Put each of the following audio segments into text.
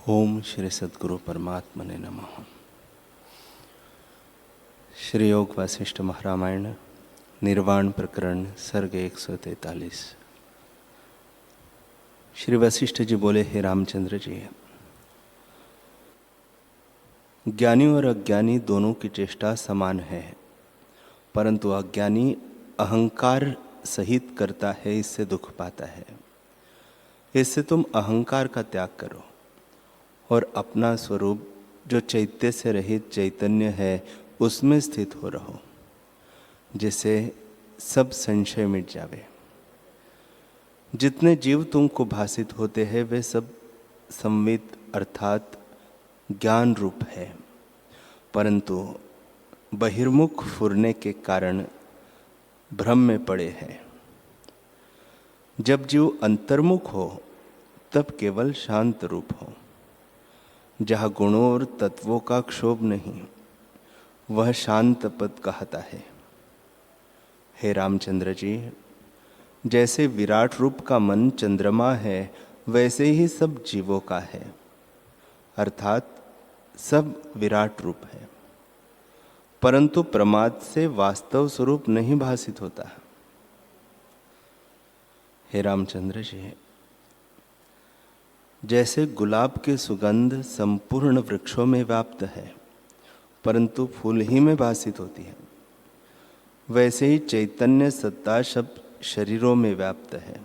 ओम श्री सद्गुरु परमात्मने नमः। श्री योग वासिष्ठ महारामायण निर्वाण प्रकरण सर्ग 143। श्री वशिष्ठ जी बोले, हे रामचंद्र जी, ज्ञानी और अज्ञानी दोनों की चेष्टा समान है, परंतु अज्ञानी अहंकार सहित करता है, इससे दुख पाता है। इससे तुम अहंकार का त्याग करो और अपना स्वरूप जो चैत्य से रहित चैतन्य है उसमें स्थित हो रहो, जिससे सब संशय मिट जावे। जितने जीव तुमको भासित होते हैं वे सब संवित अर्थात ज्ञान रूप है, परंतु बहिर्मुख फुरने के कारण भ्रम में पड़े हैं। जब जीव अंतर्मुख हो तब केवल शांत रूप हो, जहाँ गुणों और तत्वों का क्षोभ नहीं, वह शांत पद कहता है। हे रामचंद्र जी, जैसे विराट रूप का मन चंद्रमा है, वैसे ही सब जीवों का है, अर्थात सब विराट रूप है, परंतु प्रमाद से वास्तव स्वरूप नहीं भासित होता। हे रामचंद्र जी, जैसे गुलाब की सुगंध संपूर्ण वृक्षों में व्याप्त है, परंतु फूल ही में भासित होती है, वैसे ही चैतन्य सत्ता सब शरीरों में व्याप्त है,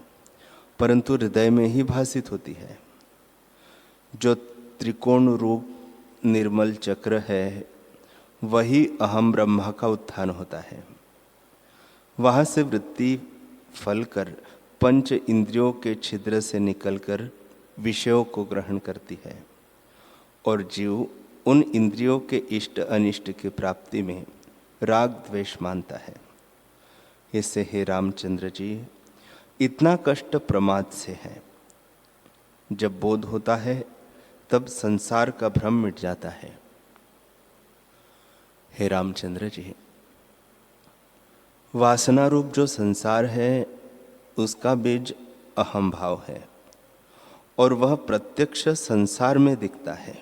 परंतु हृदय में ही भासित होती है। जो त्रिकोण रूप निर्मल चक्र है, वही अहम ब्रह्मा का उत्थान होता है। वहाँ से वृत्ति फल कर पंच इंद्रियों के छिद्र से निकलकर विषयों को ग्रहण करती है, और जीव उन इंद्रियों के इष्ट अनिष्ट की प्राप्ति में राग द्वेष मानता है। इससे हे रामचंद्र जी, इतना कष्ट प्रमाद से है। जब बोध होता है तब संसार का भ्रम मिट जाता है। हे रामचंद्र जी, वासना रूप जो संसार है उसका बीज अहम भाव है, और वह प्रत्यक्ष संसार में दिखता है।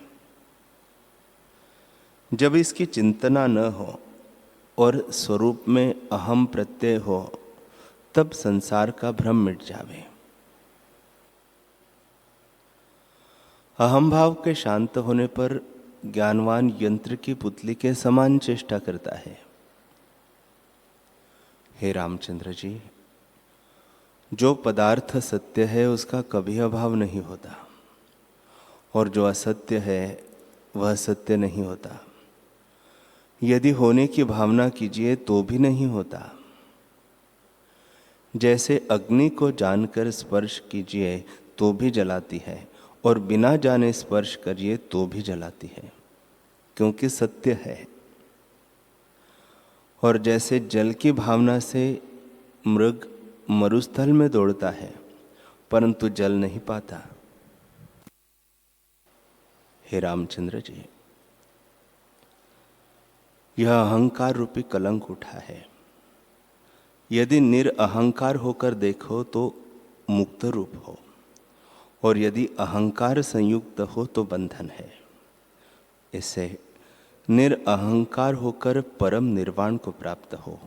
जब इसकी चिंतना न हो और स्वरूप में अहम प्रत्यय हो, तब संसार का भ्रम मिट जावे। अहम भाव के शांत होने पर ज्ञानवान यंत्र की पुतली के समान चेष्टा करता है। हे रामचंद्र जी, जो पदार्थ सत्य है उसका कभी अभाव नहीं होता, और जो असत्य है वह सत्य नहीं होता। यदि होने की भावना कीजिए तो भी नहीं होता। जैसे अग्नि को जानकर स्पर्श कीजिए तो भी जलाती है, और बिना जाने स्पर्श करिए तो भी जलाती है, क्योंकि सत्य है। और जैसे जल की भावना से मृग मरुस्थल में दौड़ता है, परंतु जल नहीं पाता। हे रामचंद्र जी, यह अहंकार रूपी कलंक उठा है। यदि निरअहंकार होकर देखो तो मुक्त रूप हो, और यदि अहंकार संयुक्त हो तो बंधन है। इससे निरअहंकार होकर परम निर्वाण को प्राप्त हो,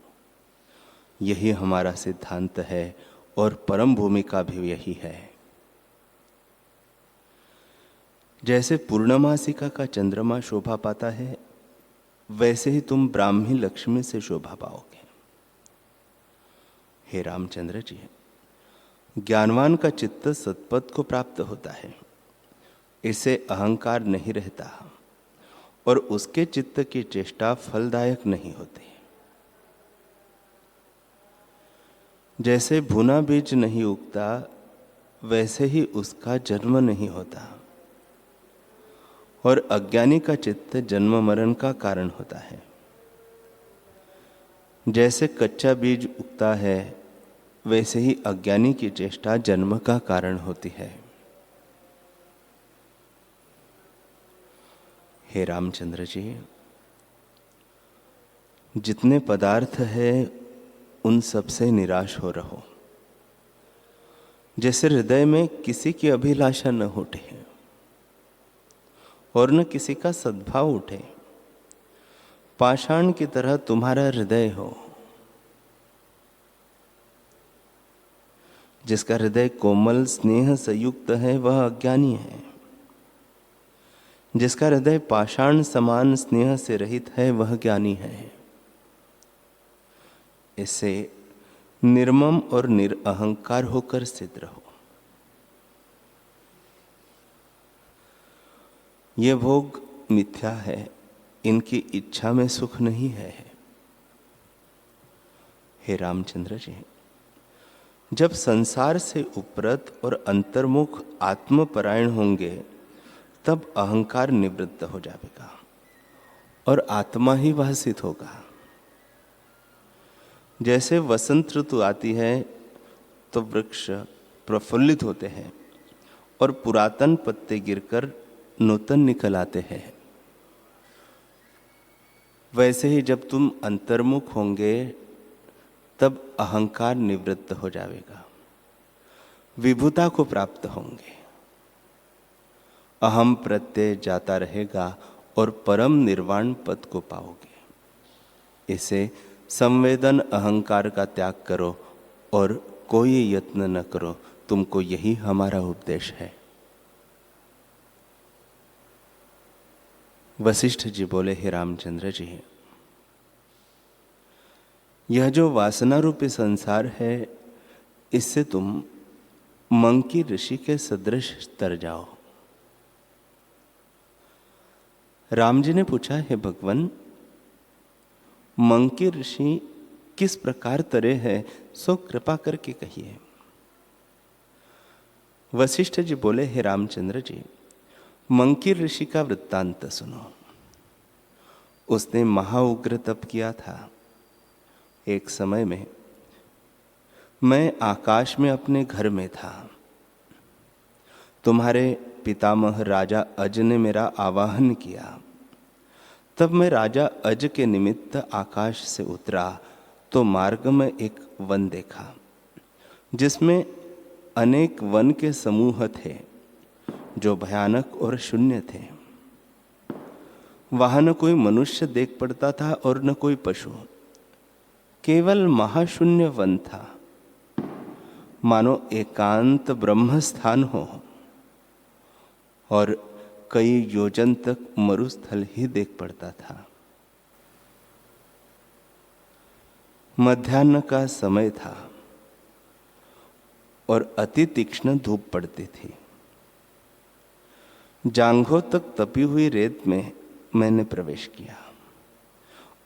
यही हमारा सिद्धांत है, और परम भूमिका भी यही है। जैसे पूर्णमासिका का चंद्रमा शोभा पाता है, वैसे ही तुम ब्राह्मी लक्ष्मी से शोभा पाओगे। हे रामचंद्र जी, ज्ञानवान का चित्त सत्पथ को प्राप्त होता है, इससे अहंकार नहीं रहता, और उसके चित्त की चेष्टा फलदायक नहीं होती। जैसे भुना बीज नहीं उगता, वैसे ही उसका जन्म नहीं होता, और अज्ञानी का चित्त जन्म मरण का कारण होता है। जैसे कच्चा बीज उगता है, वैसे ही अज्ञानी की चेष्टा जन्म का कारण होती है। हे रामचंद्र जी, जितने पदार्थ है उन सब से निराश हो रहो। जैसे हृदय में किसी की अभिलाषा न उठे, और न किसी का सद्भाव उठे। पाषाण की तरह तुम्हारा हृदय हो। जिसका हृदय कोमल स्नेह से युक्त है वह अज्ञानी है। जिसका हृदय पाषाण समान स्नेह से रहित है वह ज्ञानी है। इससे निर्मम और निरअहंकार होकर सिद्ध रहो। ये भोग मिथ्या है, इनकी इच्छा में सुख नहीं है। हे रामचंद्र जी, जब संसार से उपरत और अंतर्मुख आत्मपरायण होंगे तब अहंकार निवृत्त हो जाएगा और आत्मा ही भासित होगा। जैसे वसंत ऋतु आती है तो वृक्ष प्रफुल्लित होते हैं और पुरातन पत्ते गिरकर नूतन निकल आते हैं, वैसे ही जब तुम अंतर्मुख होंगे तब अहंकार निवृत्त हो जाएगा, विभुता को प्राप्त होंगे, अहम प्रत्यय जाता रहेगा और परम निर्वाण पद को पाओगे। इसे संवेदन अहंकार का त्याग करो और कोई यत्न न करो, तुमको यही हमारा उपदेश है। वशिष्ठ जी बोले, हे रामचंद्र जी, यह जो वासना रूपी संसार है इससे तुम मंकी ऋषि के सदृश तर जाओ। राम जी ने पूछा, हे भगवान, मंकी ऋषि किस प्रकार तरे है, सो कृपा करके कहिए। वशिष्ठ जी बोले, हे रामचंद्र जी, मंकी ऋषि का वृत्तांत सुनो। उसने महाउग्र तप किया था। एक समय में मैं आकाश में अपने घर में था। तुम्हारे पितामह राजा अज ने मेरा आवाहन किया। तब मैं राजा अज के निमित्त आकाश से उतरा तो मार्ग में एक वन देखा जिसमें अनेक वन के समूह थे जो भयानक और शून्य थे। वहां न कोई मनुष्य देख पड़ता था और न कोई पशु, केवल महाशून्य वन था, मानो एकांत ब्रह्म स्थान हो और कई योजन तक मरुस्थल ही देख पड़ता था। मध्याह्न का समय था और अति तीक्ष्ण धूप पड़ती थी। जांघों तक तपी हुई रेत में मैंने प्रवेश किया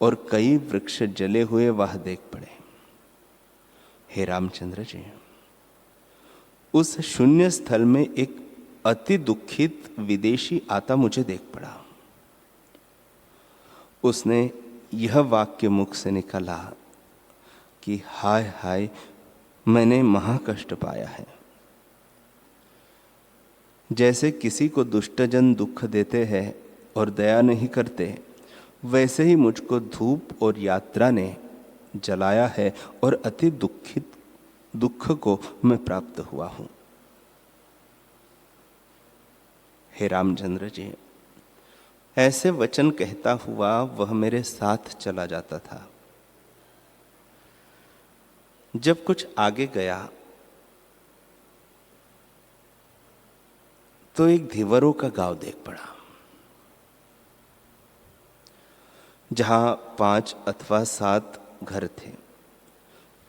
और कई वृक्ष जले हुए वहां देख पड़े। हे रामचंद्र जी, उस शून्य स्थल में एक अति दुखित विदेशी आता मुझे देख पड़ा। उसने यह वाक्य मुख से निकाला कि हाय हाय, मैंने महाकष्ट पाया है। जैसे किसी को दुष्टजन दुख देते हैं और दया नहीं करते, वैसे ही मुझको धूप और यात्रा ने जलाया है और अति दुख को मैं प्राप्त हुआ हूं। हे रामचंद्र जी, ऐसे वचन कहता हुआ वह मेरे साथ चला जाता था। जब कुछ आगे गया तो एक धीवरों का गांव देख पड़ा, जहां 5 अथवा 7 घर थे।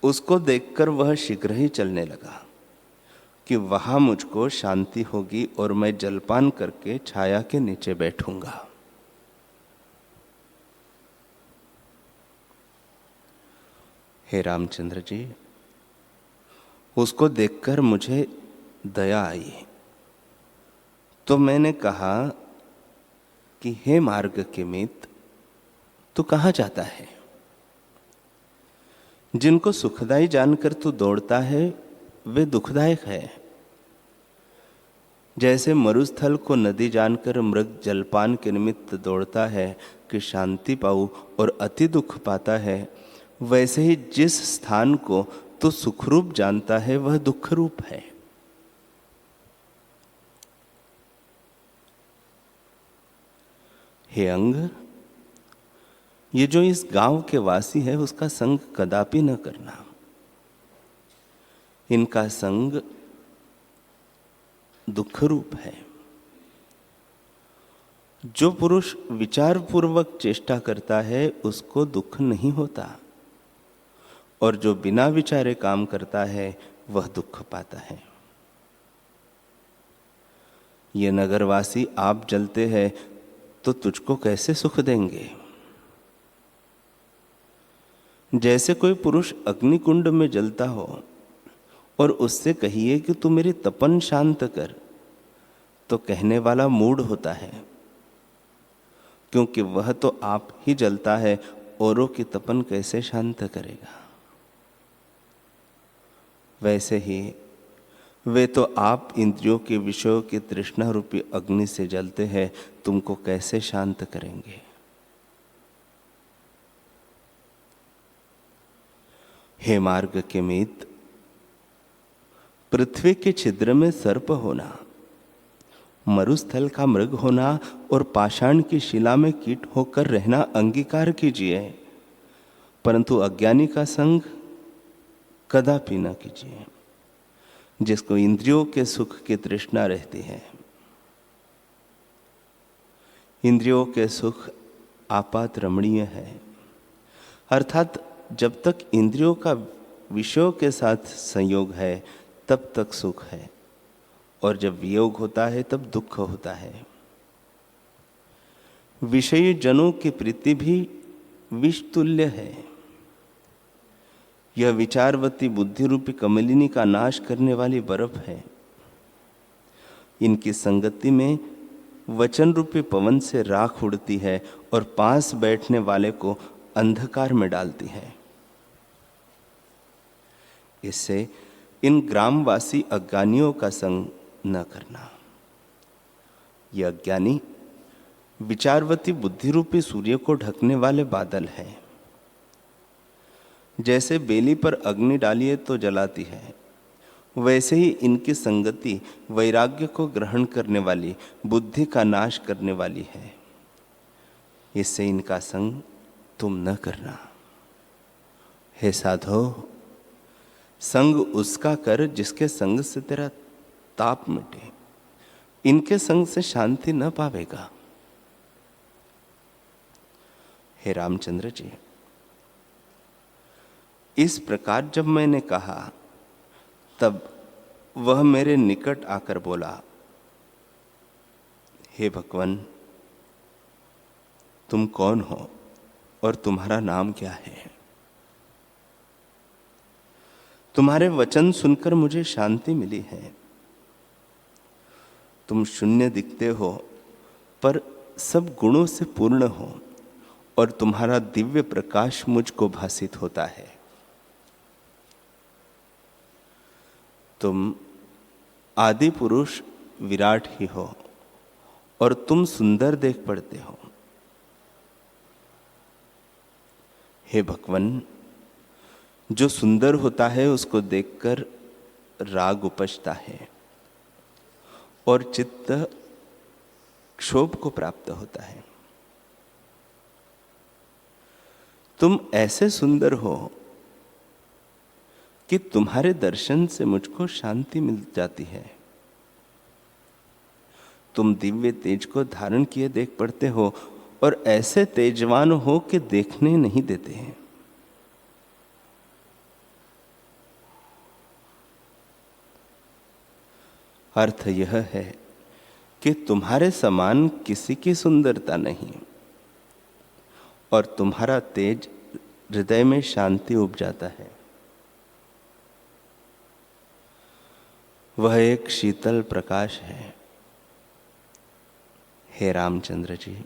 उसको देखकर वह शीघ्र ही चलने लगा कि वहां मुझको शांति होगी और मैं जलपान करके छाया के नीचे बैठूंगा। हे रामचंद्र जी, उसको देखकर मुझे दया आई तो मैंने कहा कि हे मार्ग के मित्र, तू कहां जाता है? जिनको सुखदायी जानकर तू दौड़ता है वे दुखदायक है। जैसे मरुस्थल को नदी जानकर मृग जलपान के निमित्त दौड़ता है कि शांति पाऊं और अति दुख पाता है, वैसे ही जिस स्थान को तू सुखरूप जानता है वह दुख रूप है। हे अंग, ये जो इस गांव के वासी है उसका संग कदापि न करना। इनका संग दुख रूप है। जो पुरुष विचार पूर्वक चेष्टा करता है उसको दुख नहीं होता, और जो बिना विचारे काम करता है वह दुख पाता है। ये नगरवासी आप जलते हैं तो तुझको कैसे सुख देंगे? जैसे कोई पुरुष अग्निकुंड में जलता हो और उससे कहिए कि तू मेरी तपन शांत कर, तो कहने वाला मूढ़ होता है, क्योंकि वह तो आप ही जलता है, औरों की तपन कैसे शांत करेगा। वैसे ही वे तो आप इंद्रियों के विषयों की तृष्णा रूपी अग्नि से जलते हैं, तुमको कैसे शांत करेंगे। हे मार्ग के मित, पृथ्वी के छिद्र में सर्प होना, मरुस्थल का मृग होना और पाषाण की शिला में कीट होकर रहना अंगीकार कीजिए, परंतु अज्ञानी का संग कदापि न कीजिए, जिसको इंद्रियों के सुख की तृष्णा रहती है। इंद्रियों के सुख आपात रमणीय है, अर्थात जब तक इंद्रियों का विषयों के साथ संयोग है तब तक सुख है, और जब वियोग होता है तब दुख होता है। विषयी जनों की प्रीति भी विष तुल्य है। यह विचारवती बुद्धि रूपी कमलिनी का नाश करने वाली बर्फ है। इनकी संगति में वचन रूपी पवन से राख उड़ती है और पास बैठने वाले को अंधकार में डालती है। इससे इन ग्रामवासी अज्ञानियों का संग न करना। ये अज्ञानी विचारवती बुद्धि रूपी सूर्य को ढकने वाले बादल है। जैसे बेली पर अग्नि डालिए तो जलाती है, वैसे ही इनकी संगति वैराग्य को ग्रहण करने वाली, बुद्धि का नाश करने वाली है। इससे इनका संग तुम न करना। हे साधो, संग उसका कर जिसके संग से तेरा ताप मिटे। इनके संग से शांति न पावेगा। हे रामचंद्र जी, इस प्रकार जब मैंने कहा तब वह मेरे निकट आकर बोला, हे भगवान, तुम कौन हो और तुम्हारा नाम क्या है? तुम्हारे वचन सुनकर मुझे शांति मिली है। तुम शून्य दिखते हो पर सब गुणों से पूर्ण हो, और तुम्हारा दिव्य प्रकाश मुझको भासित होता है। तुम आदि पुरुष विराट ही हो, और तुम सुंदर देख पड़ते हो। हे भगवान, जो सुंदर होता है उसको देखकर राग उपजता है और चित्त क्षोभ को प्राप्त होता है। तुम ऐसे सुंदर हो कि तुम्हारे दर्शन से मुझको शांति मिल जाती है। तुम दिव्य तेज को धारण किए देख पड़ते हो, और ऐसे तेजवान हो कि देखने नहीं देते हैं। अर्थ यह है कि तुम्हारे समान किसी की सुंदरता नहीं, और तुम्हारा तेज हृदय में शांति उपजाता है। वह एक शीतल प्रकाश है। हे रामचंद्र जी,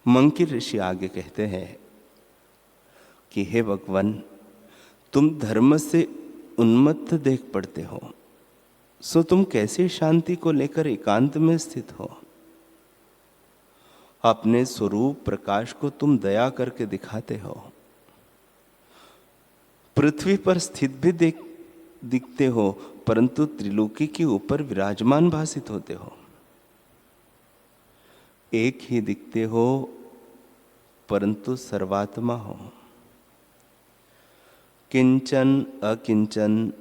मंकी ऋषि आगे कहते हैं कि हे भगवान, तुम धर्म से उन्मत्त देख पड़ते हो, सो तुम कैसी शांति को लेकर एकांत में स्थित हो? अपने स्वरूप प्रकाश को तुम दया करके दिखाते हो। पृथ्वी पर स्थित भी दिखते हो, परंतु त्रिलोकी के ऊपर विराजमान भासित होते हो। एक ही दिखते हो, परंतु सर्वात्मा हो। किंचन अकिंचन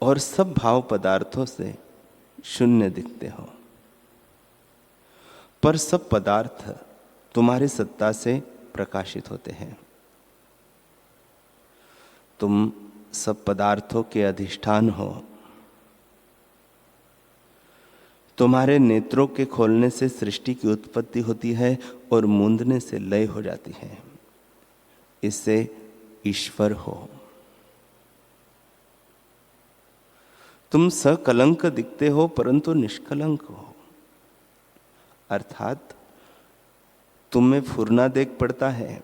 और सब भाव पदार्थों से शून्य दिखते हो, पर सब पदार्थ तुम्हारी सत्ता से प्रकाशित होते हैं। तुम सब पदार्थों के अधिष्ठान हो। तुम्हारे नेत्रों के खोलने से सृष्टि की उत्पत्ति होती है और मूंदने से लय हो जाती है। इससे ईश्वर हो। तुम सकलंक दिखते हो, परंतु निष्कलंक हो, अर्थात तुम में फुरना देख पड़ता है,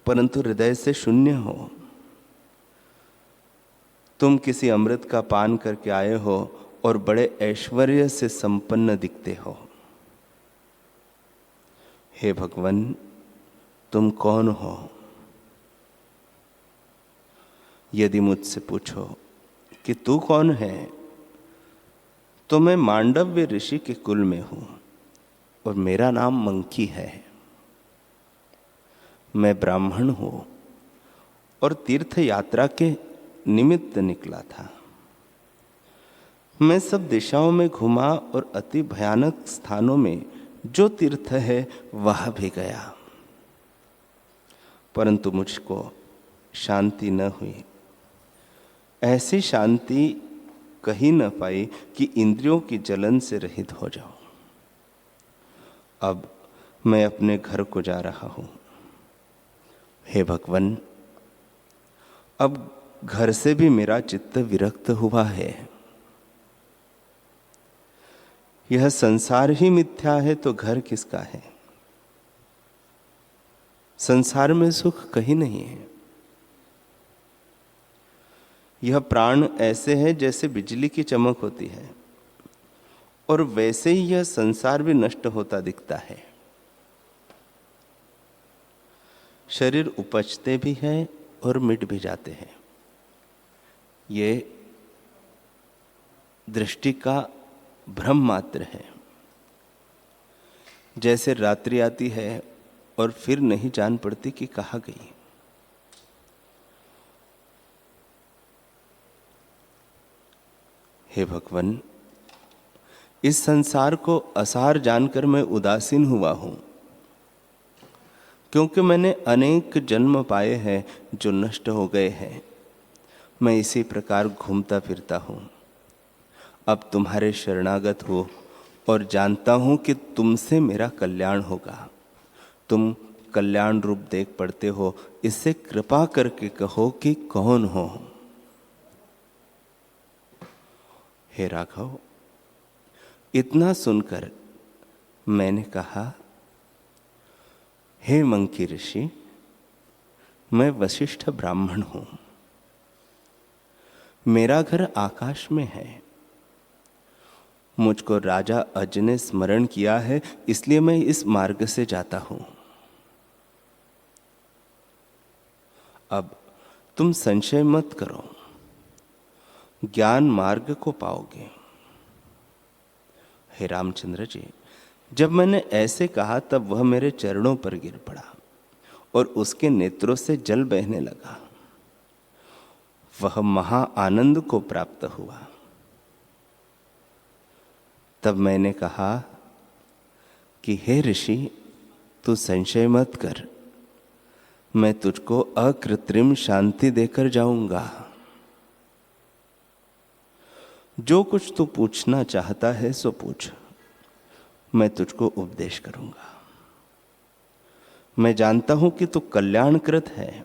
परंतु हृदय से शून्य हो। तुम किसी अमृत का पान करके आए हो और बड़े ऐश्वर्य से संपन्न दिखते हो। हे भगवान, तुम कौन हो? यदि मुझसे पूछो कि तू कौन है, तो मैं मांडव्य ऋषि के कुल में हूं और मेरा नाम मंकी है। मैं ब्राह्मण हूं और तीर्थ यात्रा के निमित्त निकला था। मैं सब दिशाओं में घुमा और अति भयानक स्थानों में जो तीर्थ है वह भी गया, परंतु मुझको शांति न हुई। ऐसी शांति कहीं न पाई कि इंद्रियों की जलन से रहित हो जाऊं। अब मैं अपने घर को जा रहा हूं। हे भगवान, अब घर से भी मेरा चित्त विरक्त हुआ है। यह संसार ही मिथ्या है तो घर किसका है? संसार में सुख कहीं नहीं है। यह प्राण ऐसे है जैसे बिजली की चमक होती है, और वैसे ही यह संसार भी नष्ट होता दिखता है। शरीर उपजते भी हैं और मिट भी जाते हैं। ये दृष्टि का भ्रम मात्र है। जैसे रात्रि आती है और फिर नहीं जान पड़ती कि कहाँ गई। हे भगवान, इस संसार को असार जानकर मैं उदासीन हुआ हूं, क्योंकि मैंने अनेक जन्म पाए हैं जो नष्ट हो गए हैं। मैं इसी प्रकार घूमता फिरता हूं। अब तुम्हारे शरणागत हो और जानता हूं कि तुमसे मेरा कल्याण होगा। तुम कल्याण रूप देख पड़ते हो, इससे कृपा करके कहो कि कौन हो। हे राघव, इतना सुनकर मैंने कहा, हे मंकी ऋषि, मैं वशिष्ठ ब्राह्मण हूं। मेरा घर आकाश में है। मुझको राजा अज ने स्मरण किया है, इसलिए मैं इस मार्ग से जाता हूं। अब तुम संशय मत करो, ज्ञान मार्ग को पाओगे। हे रामचंद्र जी, जब मैंने ऐसे कहा तब वह मेरे चरणों पर गिर पड़ा और उसके नेत्रों से जल बहने लगा। वह महा आनंद को प्राप्त हुआ। तब मैंने कहा कि हे ऋषि, तू संशय मत कर, मैं तुझको अकृत्रिम शांति देकर जाऊंगा। जो कुछ तू पूछना चाहता है सो पूछ, मैं तुझको उपदेश करूंगा। मैं जानता हूं कि तू कल्याणकृत है,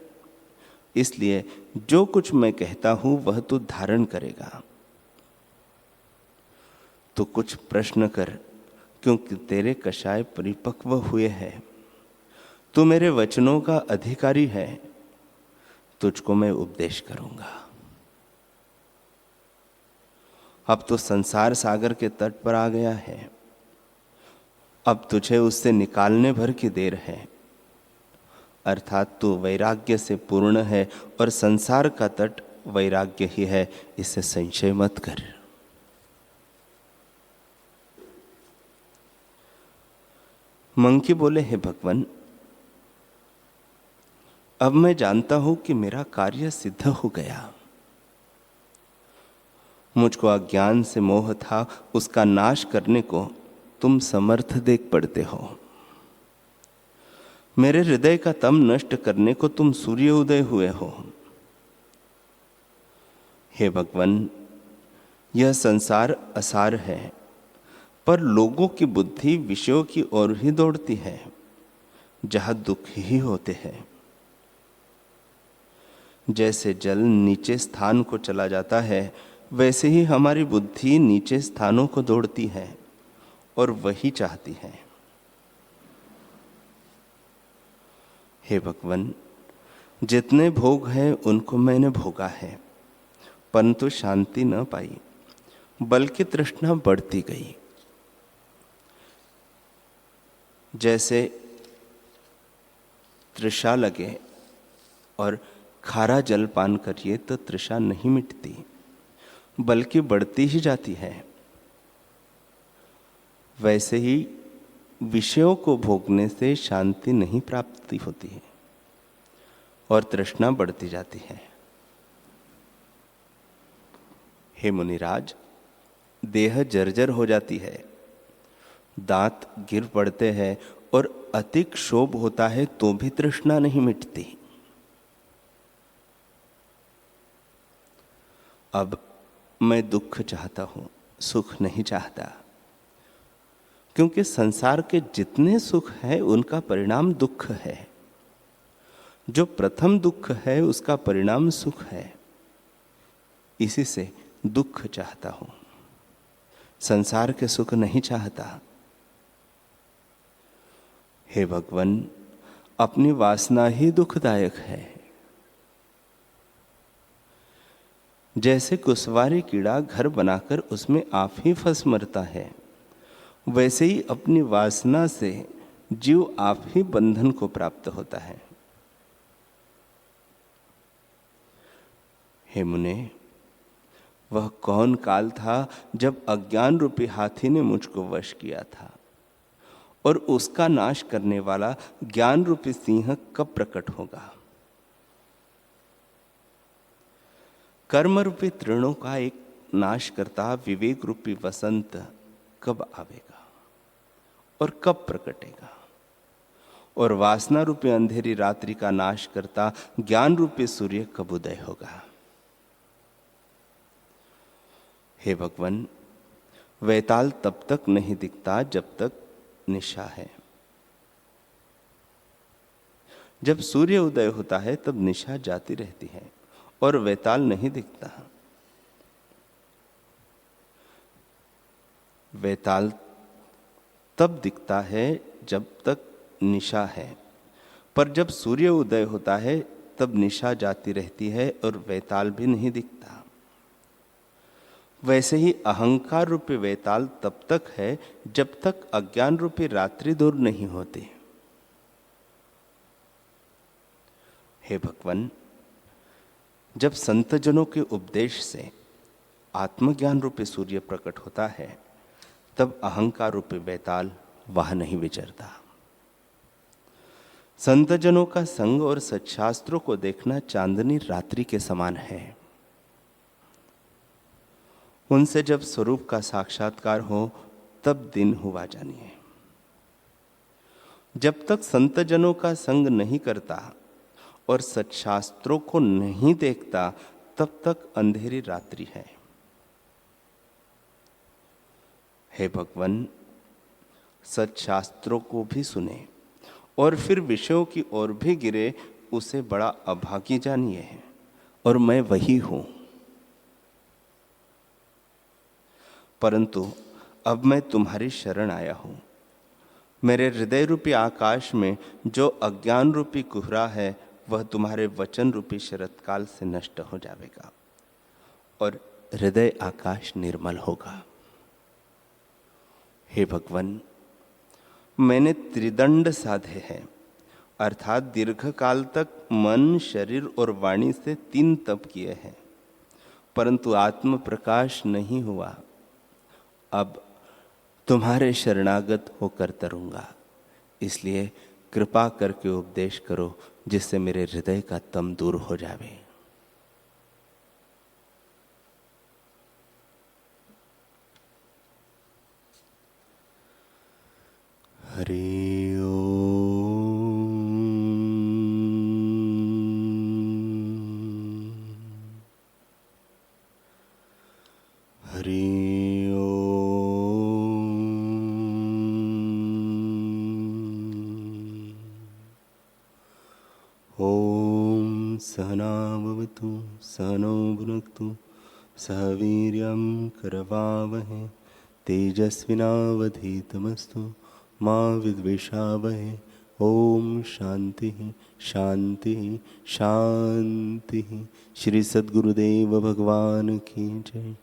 इसलिए जो कुछ मैं कहता हूं वह तू धारण करेगा। तो कुछ प्रश्न कर, क्योंकि तेरे कषाय परिपक्व हुए हैं। तू मेरे वचनों का अधिकारी है, तुझको मैं उपदेश करूंगा। अब तो संसार सागर के तट पर आ गया है। अब तुझे उससे निकालने भर की देर है। अर्थात तू वैराग्य से पूर्ण है और संसार का तट वैराग्य ही है, इससे संशय मत कर। मंकी बोले, हे भगवान, अब मैं जानता हूं कि मेरा कार्य सिद्ध हो गया। मुझको अज्ञान से मोह था, उसका नाश करने को तुम समर्थ देख पड़ते हो। मेरे हृदय का तम नष्ट करने को तुम सूर्य उदय हुए हो। हे भगवान, यह संसार असार है, पर लोगों की बुद्धि विषयों की ओर ही दौड़ती है, जहां दुख ही होते हैं। जैसे जल नीचे स्थान को चला जाता है, वैसे ही हमारी बुद्धि नीचे स्थानों को दौड़ती है और वही चाहती है। हे भगवान, जितने भोग हैं उनको मैंने भोगा है, परंतु शांति न पाई, बल्कि तृष्णा बढ़ती गई। जैसे तृषा लगे और खारा जल पान करिए तो तृषा नहीं मिटती, बल्कि बढ़ती ही जाती है। वैसे ही विषयों को भोगने से शांति नहीं प्राप्ति होती है और तृष्णा बढ़ती जाती है। हे मुनिराज, देह जर्जर हो जाती है, दांत गिर पड़ते हैं और अति क्षोभ होता है तो भी तृष्णा नहीं मिटती। अब मैं दुख चाहता हूं, सुख नहीं चाहता, क्योंकि संसार के जितने सुख है उनका परिणाम दुख है। जो प्रथम दुख है उसका परिणाम सुख है, इसी से दुख चाहता हूं, संसार के सुख नहीं चाहता। हे भगवान, अपनी वासना ही दुखदायक है। जैसे कुसवारी कीड़ा घर बनाकर उसमें आप ही फंस मरता है, वैसे ही अपनी वासना से जीव आप ही बंधन को प्राप्त होता है। हे मुने, वह कौन काल था जब अज्ञान रूपी हाथी ने मुझको वश किया था, और उसका नाश करने वाला ज्ञान रूपी सिंह कब प्रकट होगा? कर्म रूपी तृणों का एक नाश करता विवेक रूपी वसंत कब आवेगा और कब प्रकटेगा? और वासना रूपी अंधेरी रात्रि का नाश करता ज्ञान रूपी सूर्य कब उदय होगा? हे भगवान, वैताल तब तक नहीं दिखता जब तक निशा है। जब सूर्य उदय होता है तब निशा जाती रहती है और वैताल नहीं दिखता। वैताल तब दिखता है जब तक निशा है, पर जब सूर्य उदय होता है तब निशा जाती रहती है और वैताल भी नहीं दिखता। वैसे ही अहंकार रूपी वैताल तब तक है जब तक अज्ञान रूपी रात्रि दूर नहीं होती। हे भगवान, जब संतजनों के उपदेश से आत्मज्ञान रूपी सूर्य प्रकट होता है, तब अहंकार रूपी वैताल वहां नहीं विचरता। संतजनों का संग और सच्छास्त्रों को देखना चांदनी रात्रि के समान है। उनसे जब स्वरूप का साक्षात्कार हो तब दिन हुआ जानिए। जब तक संतजनों का संग नहीं करता और सच्छास्त्रों को नहीं देखता, तब तक अंधेरी रात्रि है। हे भगवान, सच्छास्त्रों को भी सुने और फिर विषयों की ओर भी गिरे, उसे बड़ा अभागी जानिए, और मैं वही हूं। परंतु अब मैं तुम्हारी शरण आया हूं। मेरे हृदय रूपी आकाश में जो अज्ञान रूपी कुहरा है, वह तुम्हारे वचन रूपी शरतकाल से नष्ट हो जाएगा और हृदय आकाश निर्मल होगा। हे भगवान, मैंने त्रिदंड साधे हैं, अर्थात दीर्घ काल तक मन, शरीर और वाणी से 3 तप किए हैं, परंतु आत्म प्रकाश नहीं हुआ। अब तुम्हारे शरणागत होकर तरूंगा, इसलिए कृपा करके उपदेश करो जिससे मेरे हृदय का तम दूर हो जावे। हरि ओम। हरि ओम। ओम सहना भवतु सहनौ भुनक्तु सह वीर्यं करवावहै तेजस्विनावधीतमस्तु मा विद्विषावहै। ओम शांति शांति शांति। श्री सद्गुरुदेव भगवान की जय।